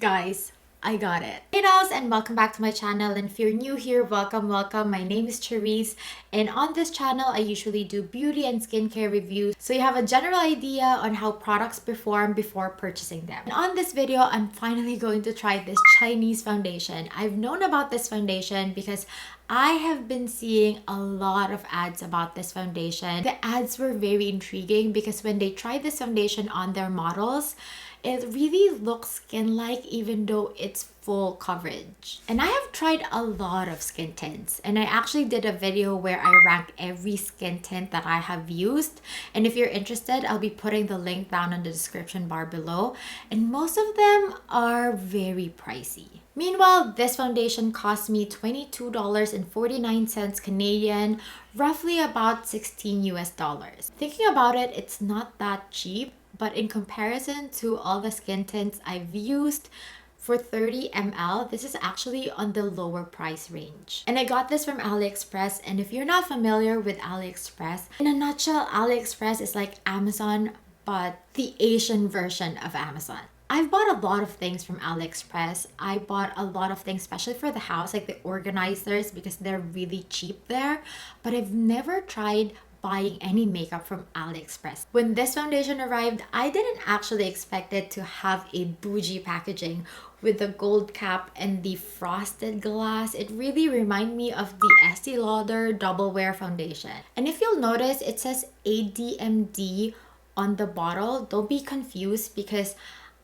Guys, I got it. Hey dolls, and welcome back to my channel. And if you're new here, welcome. My name is Charisse, and on this channel I usually do beauty and skincare reviews, so you have a general idea on how products perform before purchasing them. And on this video, I'm finally going to try this Chinese foundation. I've known about this foundation because I have been seeing a lot of ads about this foundation. The ads were very intriguing because when they tried this foundation on their models, it really looks skin-like even though it's full coverage. And I have tried a lot of skin tints, and I actually did a video where I rank every skin tint that I have used. And if you're interested, I'll be putting the link down in the description bar below. And most of them are very pricey. Meanwhile, this foundation cost me $22.49 Canadian, roughly about 16 US dollars. Thinking about it, it's not that cheap, but in comparison to all the skin tints I've used, for 30 ml, this is actually on the lower price range. And I got this from AliExpress, and if you're not familiar with AliExpress, in a nutshell, AliExpress is like Amazon, but the Asian version of Amazon. I've bought a lot of things from AliExpress. I bought a lot of things, especially for the house, like the organizers, because they're really cheap there. But I've never tried buying any makeup from AliExpress. When this foundation arrived, I didn't actually expect it to have a bougie packaging with the gold cap and the frosted glass. It really reminded me of the Estee Lauder Double Wear foundation. And if you'll notice, it says ADMD on the bottle. Don't be confused because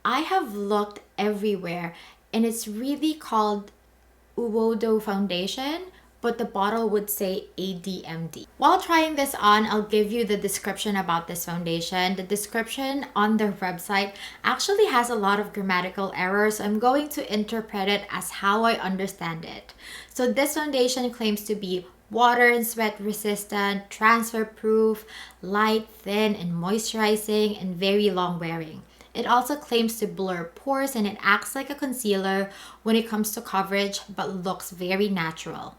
I have looked everywhere and it's really called UODO foundation, but the bottle would say ADMD. While trying this on, I'll give you the description about this foundation. The description on their website actually has a lot of grammatical errors, so I'm going to interpret it as how I understand it. So this foundation claims to be water and sweat resistant, transfer proof, light, thin, and moisturizing, and very long wearing. It also claims to blur pores, and it acts like a concealer when it comes to coverage, but looks very natural.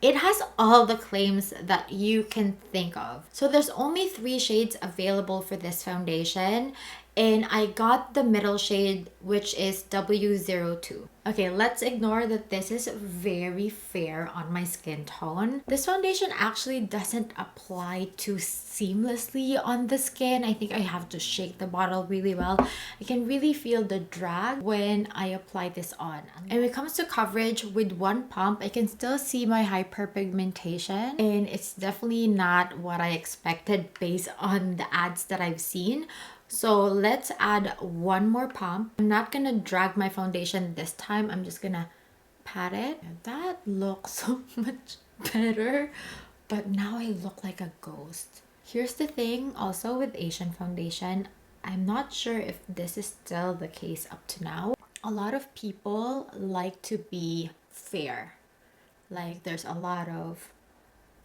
It has all the claims that you can think of. So there's only 3 shades available for this foundation, and I got the middle shade, which is W02. Okay, let's ignore that this is very fair on my skin tone. This foundation actually doesn't apply too seamlessly on the skin. I think I have to shake the bottle really well. I can really feel the drag when I apply this on. And when it comes to coverage, with one pump, I can still see my hyperpigmentation, and it's definitely not what I expected based on the ads that I've seen. So let's add one more pump. I'm not gonna drag my foundation this time. I'm just gonna pat it. That looks so much better, but now I look like a ghost. Here's the thing also with Asian foundation. I'm not sure if this is still the case up to now. A lot of people like to be fair. Like there's a lot of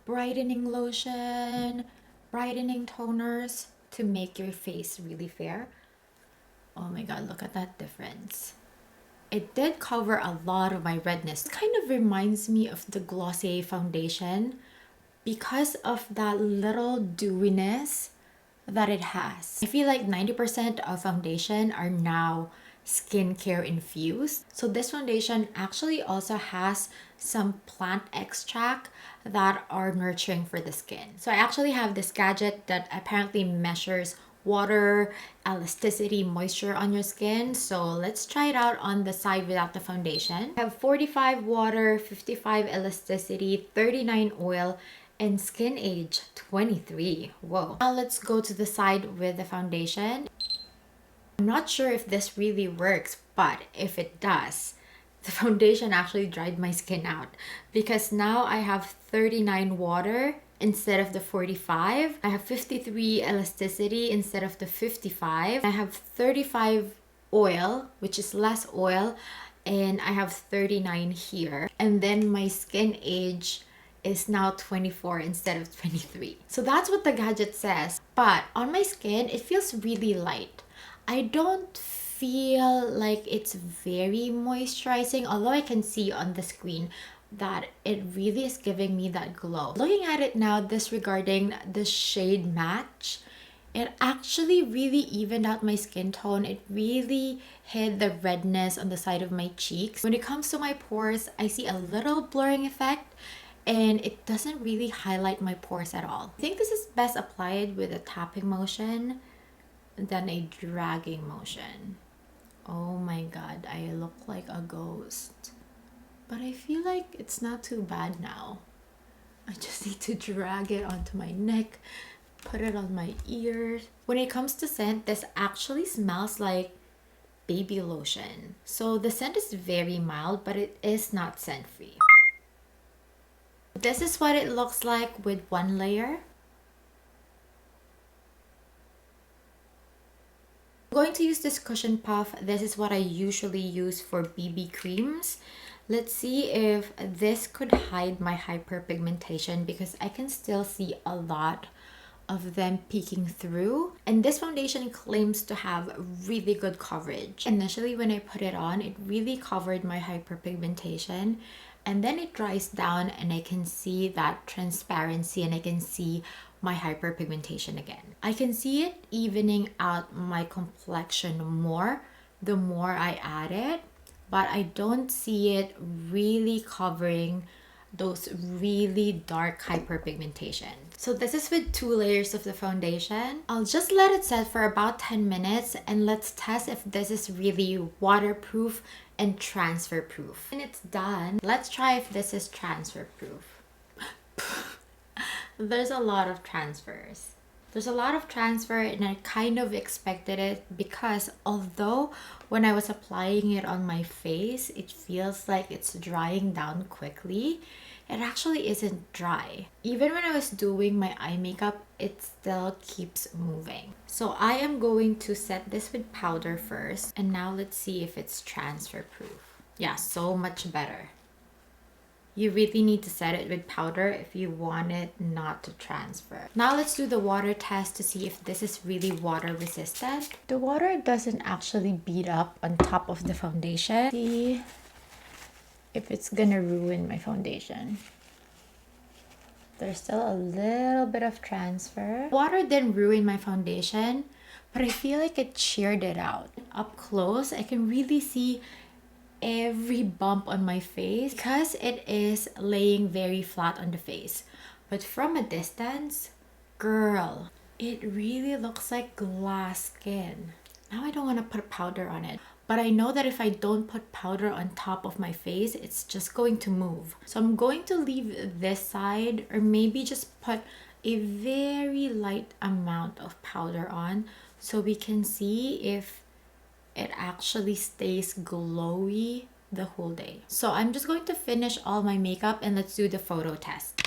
brightening lotion, brightening toners to make your face really fair. Oh my god, look at that difference. It did cover a lot of my redness. It kind of reminds me of the Glossier foundation because of that little dewiness that it has. I feel like 90% of foundation are now skincare infused. So this foundation actually also has some plant extract that are nurturing for the skin. So I actually have this gadget that apparently measures water, elasticity, moisture on your skin. So let's try it out on the side without the foundation. I have 45 water, 55 elasticity, 39 oil, and skin age 23. Whoa. Now let's go to the side with the foundation. I'm not sure if this really works, but if it does, the foundation actually dried my skin out because now I have 39 water instead of the 45. I have 53 elasticity instead of the 55. I have 35 oil, which is less oil, and I have 39 here. And then my skin age is now 24 instead of 23. So that's what the gadget says. But on my skin, it feels really light. I don't feel like it's very moisturizing, although I can see on the screen that it really is giving me that glow. Looking at it now, disregarding the shade match, It actually really evened out my skin tone. It really hid the redness on the side of my cheeks. When it comes to my pores, I see a little blurring effect and it doesn't really highlight my pores at all. I think this is best applied with a tapping motion than a dragging motion. Oh my god, I look like a ghost. But I feel like it's not too bad now. I just need to drag it onto my neck, put it on my ears. When it comes to scent, this actually smells like baby lotion. So the scent is very mild, but it is not scent free. This is what it looks like with one layer. I'm going to use this cushion puff. This is what I usually use for BB creams. Let's see if this could hide my hyperpigmentation because I can still see a lot of them peeking through. And this foundation claims to have really good coverage. Initially when I put it on, it really covered my hyperpigmentation, and then it dries down and I can see that transparency and I can see my hyperpigmentation again. I can see it evening out my complexion more the more I add it, but I don't see it really covering those really dark hyperpigmentation. So this is with 2 layers of the foundation. I'll just let it set for about 10 minutes and let's test if this is really waterproof and transfer proof. When it's done, let's try if this is transfer proof. There's a lot of transfers. There's a lot of transfer and I kind of expected it because although when I was applying it on my face, it feels like it's drying down quickly, it actually isn't dry. Even when I was doing my eye makeup, it still keeps moving. So I am going to set this with powder first, and now let's see if it's transfer proof. Yeah, so much better. You really need to set it with powder if you want it not to transfer. Now let's do the water test to see if this is really water resistant. The water doesn't actually bead up on top of the foundation. See if it's gonna ruin my foundation. There's still a little bit of transfer. Water didn't ruin my foundation, but I feel like it sheared it out. Up close, I can really see every bump on my face because it is laying very flat on the face. But from a distance, girl, it really looks like glass skin. Now I don't want to put powder on it, but I know that if I don't put powder on top of my face, it's just going to move. So I'm going to leave this side, or maybe just put a very light amount of powder on so we can see if it actually stays glowy the whole day. So I'm just going to finish all my makeup and let's do the photo test.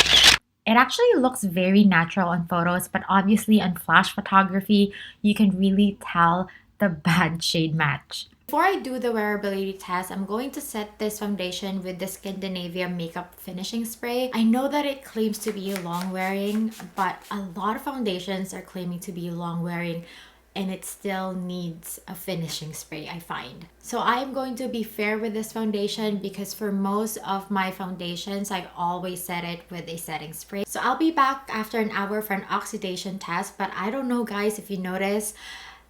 It actually looks very natural on photos, but obviously on flash photography, you can really tell the bad shade match. Before I do the wearability test, I'm going to set this foundation with the Scandinavia Makeup Finishing Spray. I know that it claims to be long wearing, but a lot of foundations are claiming to be long wearing, and it still needs a finishing spray, I find. So I'm going to be fair with this foundation because for most of my foundations, I always set it with a setting spray. So I'll be back after an hour for an oxidation test, but I don't know guys if you notice,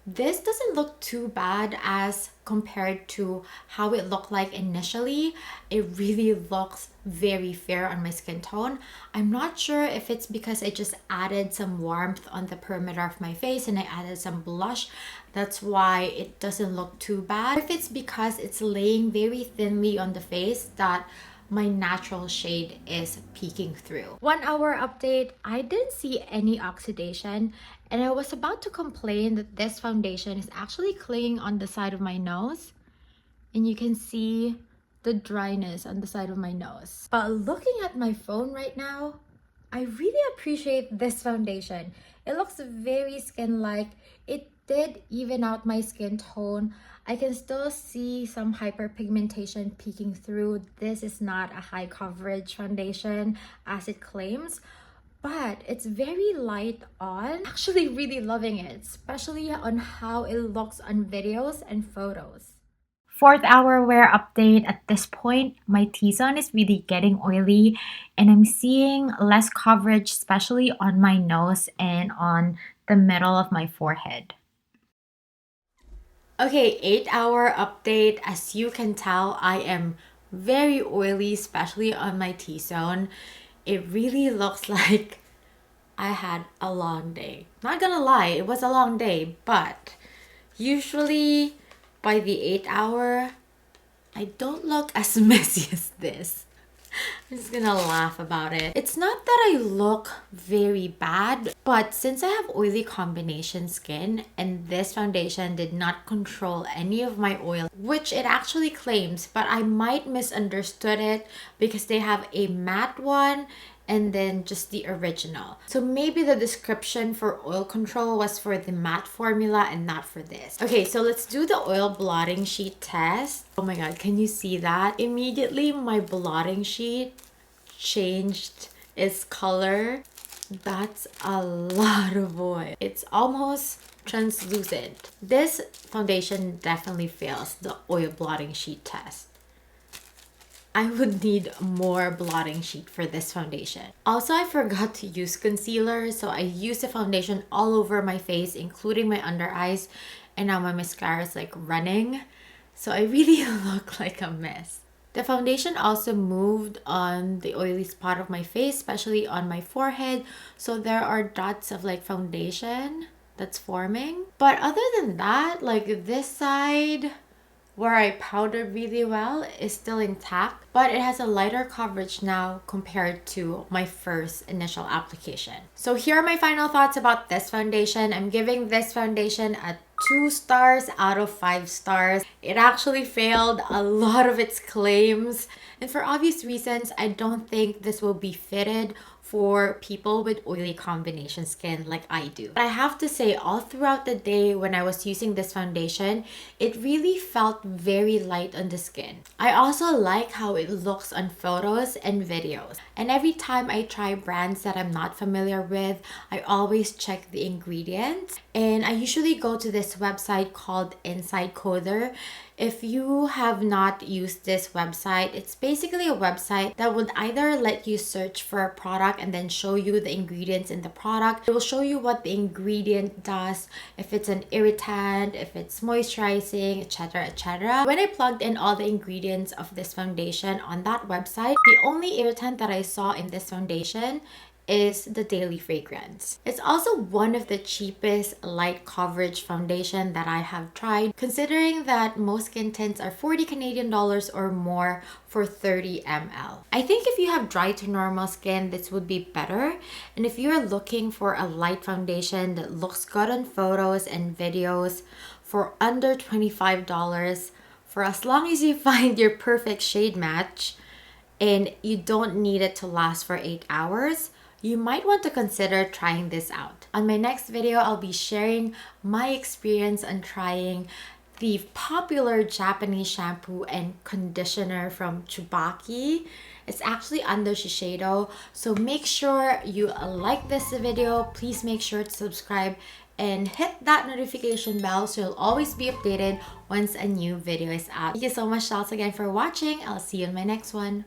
this doesn't look too bad as compared to how it looked like initially. It really looks very fair on my skin tone. I'm not sure if it's because I just added some warmth on the perimeter of my face and I added some blush. That's why it doesn't look too bad. Or if it's because it's laying very thinly on the face that my natural shade is peeking through. 1 hour update, I didn't see any oxidation, and I was about to complain that this foundation is actually clinging on the side of my nose, and you can see the dryness on the side of my nose. But looking at my phone right now, I really appreciate this foundation. It looks very skin-like. It did even out my skin tone. I can still see some hyperpigmentation peeking through. This is not a high coverage foundation as it claims, but it's very light on. I'm actually really loving it, especially on how it looks on videos and photos. 4th hour wear update. At this point, my T-zone is really getting oily and I'm seeing less coverage, especially on my nose and on the middle of my forehead. Okay, 8-hour update. As you can tell, I am very oily, especially on my T-zone. It really looks like I had a long day. Not gonna lie, it was a long day, but usually by the 8 hour, I don't look as messy as this. I'm just gonna laugh about it. It's not that I look very bad, but since I have oily combination skin and this foundation did not control any of my oil, which it actually claims, but I might misunderstood it because they have a matte one and then just the original. So maybe the description for oil control was for the matte formula and not for this. Okay, so let's do the oil blotting sheet test. Oh my god, can you see that? Immediately my blotting sheet changed its color. That's a lot of oil. It's almost translucent. This foundation definitely fails the oil blotting sheet test. I would need more blotting sheet for this foundation. Also, I forgot to use concealer, so I used the foundation all over my face, including my under eyes, and now my mascara is like running. So I really look like a mess. The foundation also moved on the oily spot of my face, especially on my forehead. So there are dots of like foundation that's forming. But other than that, like this side where I powdered really well is still intact, but it has a lighter coverage now compared to my first initial application. So here are my final thoughts about this foundation. I'm giving this foundation a 2 stars out of 5 stars. It actually failed a lot of its claims, and for obvious reasons, I don't think this will be fitted for people with oily combination skin like I do. But I have to say, all throughout the day when I was using this foundation, it really felt very light on the skin. I also like how it looks on photos and videos. And every time I try brands that I'm not familiar with, I always check the ingredients. And I usually go to this website called Inside Coder. If you have not used this website, it's basically a website that would either let you search for a product and then show you the ingredients in the product. It will show you what the ingredient does, if it's an irritant, if it's moisturizing, etc, etc. When I plugged in all the ingredients of this foundation on that website, the only irritant that I saw in this foundation is the daily fragrance. It's also one of the cheapest light coverage foundation that I have tried, considering that most skin tints are 40 Canadian dollars or more for 30 ml. I think if you have dry to normal skin, this would be better. And if you're looking for a light foundation that looks good on photos and videos for under $25, for as long as you find your perfect shade match and you don't need it to last for 8 hours, you might want to consider trying this out. On my next video, I'll be sharing my experience on trying the popular Japanese shampoo and conditioner from Tsubaki. It's actually under Shiseido. So make sure you like this video. Please make sure to subscribe and hit that notification bell so you'll always be updated once a new video is out. Thank you so much, Charles, again for watching. I'll see you in my next one.